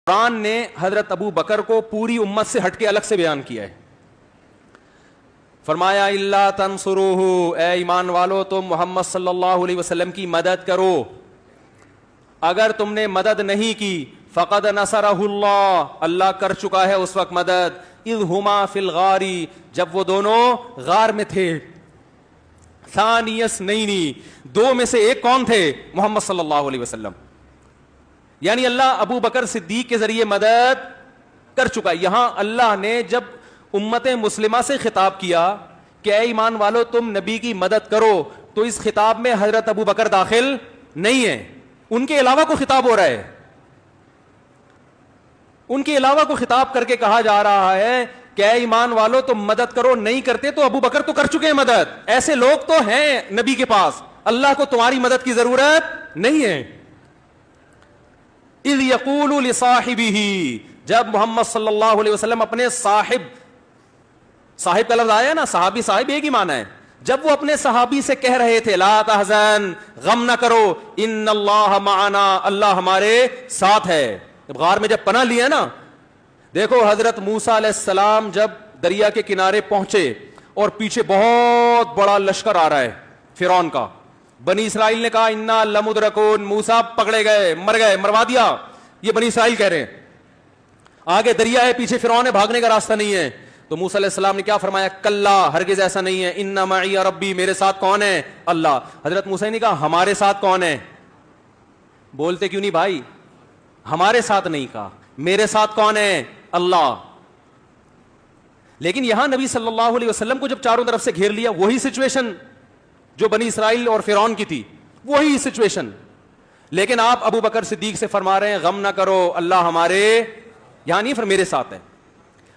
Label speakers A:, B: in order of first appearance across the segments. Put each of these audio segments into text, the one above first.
A: قرآن نے حضرت ابو بکر کو پوری امت سے ہٹ کے الگ سے بیان کیا ہے. فرمایا اللہ تنصروہ، اے ایمان والو تم محمد صلی اللہ علیہ وسلم کی مدد کرو. اگر تم نے مدد نہیں کی فقد نصرہ اللہ، اللہ کر چکا ہے اس وقت مدد. اذ ہما فی الغار، جب وہ دونوں غار میں تھے. ثانی اثنین، دو میں سے ایک کون تھے؟ محمد صلی اللہ علیہ وسلم. یعنی اللہ ابو بکر صدیق کے ذریعے مدد کر چکا. یہاں اللہ نے جب امت مسلمہ سے خطاب کیا کہ اے ایمان والو تم نبی کی مدد کرو، تو اس خطاب میں حضرت ابو بکر داخل نہیں ہے، ان کے علاوہ کو خطاب ہو رہا ہے. ان کے علاوہ کو خطاب کر کے کہا جا رہا ہے کہ اے ایمان والو تم مدد کرو. نہیں کرتے تو ابو بکر تو کر چکے ہیں مدد. ایسے لوگ تو ہیں نبی کے پاس، اللہ کو تمہاری مدد کی ضرورت نہیں ہے. اذ یقول لصاحبہ، جب محمد صلی اللہ علیہ وسلم اپنے صاحب کا لفظ آیا نا، صحابی صاحب ایک ہی معنی ہے. جب وہ اپنے صحابی سے کہہ رہے تھے لا تحزن، غم نہ کرو، ان اللہ معنا، اللہ ہمارے ساتھ ہے. غار میں جب پناہ لیا نا، دیکھو حضرت موسیٰ علیہ السلام جب دریا کے کنارے پہنچے اور پیچھے بہت بڑا لشکر آ رہا ہے فرعون کا، بنی اسرائیل نے کہا انا لمدرکون، موسیٰ پکڑے گئے، مروا دیا. یہ بنی اسرائیل کہہ رہے ہیں. آگے دریا ہے، پیچھے فرعون ہے، بھاگنے کا راستہ نہیں ہے. تو موسیٰ علیہ السلام نے کیا فرمایا؟ کلا، ہرگز ایسا نہیں ہے. ان معی ربی، میرے ساتھ کون ہے؟ اللہ. حضرت موسیٰ نے کہا ہمارے ساتھ کون ہے؟ بولتے کیوں نہیں بھائی؟ ہمارے ساتھ نہیں کہا، میرے ساتھ کون ہے؟ اللہ. لیکن یہاں نبی صلی اللہ علیہ وسلم کو جب چاروں طرف سے گھیر لیا، وہی سچویشن جو بنی اسرائیل اور فرعون کی تھی، وہی سچویشن. لیکن آپ ابو بکر صدیق سے فرما رہے ہیں غم نہ کرو، اللہ ہمارے یہاں نہیں، پھر میرے ساتھ ہے.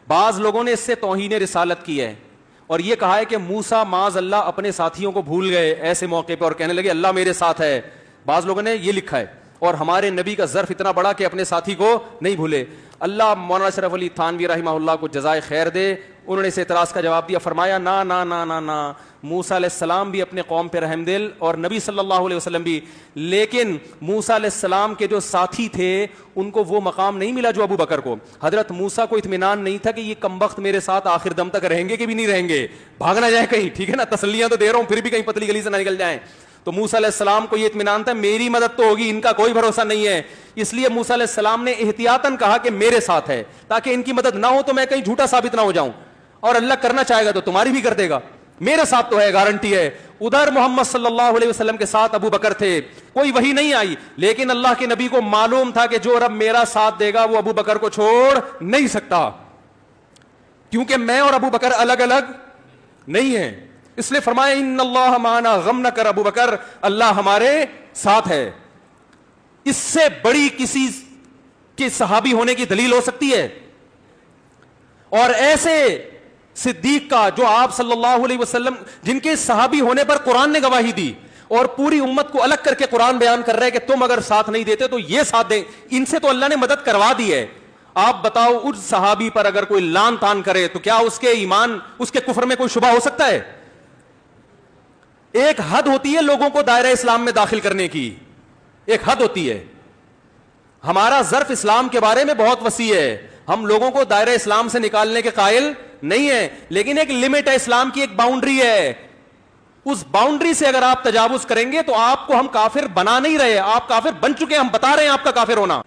A: بعض لوگوں نے اس سے توہین رسالت کی ہے اور یہ کہا ہے کہ موسیٰ معاذ اللہ اپنے ساتھیوں کو بھول گئے ایسے موقع پہ اور کہنے لگے اللہ میرے ساتھ ہے. بعض لوگوں نے یہ لکھا ہے. اور ہمارے نبی کا ظرف اتنا بڑا کہ اپنے ساتھی کو نہیں بھولے. اللہ مولانا اشرف علی تھانوی رحمہ اللہ کو جزائے خیر دے، انہوں نے اس اعتراض کا جواب دیا. فرمایا نا نا نا نا نا، موسیٰ علیہ السلام بھی اپنے قوم پہ رحم دل اور نبی صلی اللہ علیہ وسلم بھی، لیکن موسیٰ علیہ السلام کے جو ساتھی تھے ان کو وہ مقام نہیں ملا جو ابو بکر کو. حضرت موسیٰ کو اطمینان نہیں تھا کہ یہ کمبخت میرے ساتھ آخر دم تک رہیں گے کہ بھی نہیں رہیں گے، بھاگ نہ جائیں کہیں. ٹھیک ہے نا، تسلیاں تو دے رہا ہوں، پھر بھی کہیں پتلی گلی سے نہ نکل جائیں. تو موسیٰ علیہ السلام کو یہ اطمینان تھا میری مدد تو ہوگی، ان کا کوئی بھروسہ نہیں ہے. اس لیے موسیٰ علیہ السلام نے احتیاطاً کہا کہ میرے ساتھ ہے، تاکہ ان کی مدد نہ ہو تو میں کہیں جھوٹا ثابت نہ ہو جاؤں، اور اللہ کرنا چاہے گا تو تمہاری بھی کر دے گا. میرے ساتھ تو ہے، گارنٹی ہے. ادھر محمد صلی اللہ علیہ وسلم کے ساتھ ابو بکر تھے، کوئی وحی نہیں آئی، لیکن اللہ کے نبی کو معلوم تھا کہ جو رب میرا ساتھ دے گا وہ ابو بکر کو چھوڑ نہیں سکتا، کیونکہ میں اور ابو بکر الگ الگ نہیں ہیں. اس لیے فرمایا ان اللہ معنا، غم نہ کر ابو بکر، اللہ ہمارے ساتھ ہے. اس سے بڑی کسی کے صحابی ہونے کی دلیل ہو سکتی ہے؟ اور ایسے صدیق کا جو آپ صلی اللہ علیہ وسلم، جن کے صحابی ہونے پر قرآن نے گواہی دی اور پوری امت کو الگ کر کے قرآن بیان کر رہے ہیں کہ تم اگر ساتھ نہیں دیتے تو یہ ساتھ دیں. ان سے تو اللہ نے مدد کروا دی ہے. آپ بتاؤ اس صحابی پر اگر کوئی لان تان کرے تو کیا اس کے ایمان، اس کے کفر میں کوئی شبہ ہو سکتا ہے؟ ایک حد ہوتی ہے لوگوں کو دائرہ اسلام میں داخل کرنے کی، ایک حد ہوتی ہے. ہمارا ظرف اسلام کے بارے میں بہت وسیع ہے، ہم لوگوں کو دائرہ اسلام سے نکالنے کے قائل نہیں ہے، لیکن ایک لمٹ ہے، اسلام کی ایک باؤنڈری ہے. اس باؤنڈری سے اگر آپ تجاوز کریں گے تو آپ کو ہم کافر بنا نہیں رہے، آپ کافر بن چکے ہیں، ہم بتا رہے ہیں آپ کا کافر ہونا.